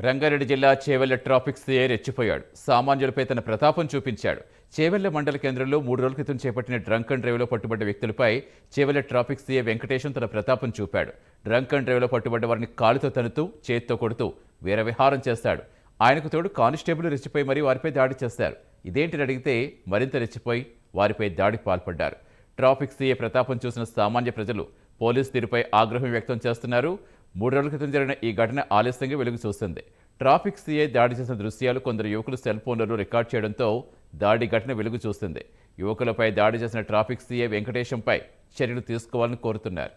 రంగారెడ్డి జిల్లా Chevella traffic CI రెచ్చిపోయాడు. సామాన్యులపై తన ప్రతాపం చూపించాడు. చేవెళ్ల మండల కేంద్రంలో 3 రోజుల క్రితం చేపట్టిన డ్రంక్ అండ్ డ్రైవ్లో పట్టుబడ్డ వ్యక్తులపై చేవెళ్ల ట్రాఫిక్ సీఐ వెంకటేశం తన ప్రతాపం చూపాడు. డ్రంక్ అండ్ డ్రైవ్లో పట్టుబడ్డ వారిని కాలుతో తన్నుతూ, చేత్తో కొడుతూ వీరవిహారం చేస్తాడు. ఆయనకు తోడు కానిస్టేబుల్ రెచ్చిపోయి మరీ వారిపై దాడి చేశారు. ఇదేంటిని అడిగితే మరింత రెచ్చిపోయి వారిపై దాడికి పాల్పడ్డారు. ట్రాఫిక్ సీఐ ప్రతాపం చూసిన సామాన్య ప్రజలు పోలీసు తీరుపై ఆగ్రహం వ్యక్తం చేస్తున్నారు. 3 రోజుల క్రితం జరిగిన ఈ ఘటన ఆలస్యంగా వెలుగు చూస్తుంది. ట్రాఫిక్ సీఐ దాడి చేసిన దృశ్యాలు కొందరు యువకులు సెల్ ఫోన్లలో రికార్డ్ చేయడంతో దాడి ఘటన వెలుగు చూస్తుంది. యువకులపై దాడి చేసిన ట్రాఫిక్ సీఐ వెంకటేశంపై చర్యలు తీసుకోవాలని కోరుతున్నారు.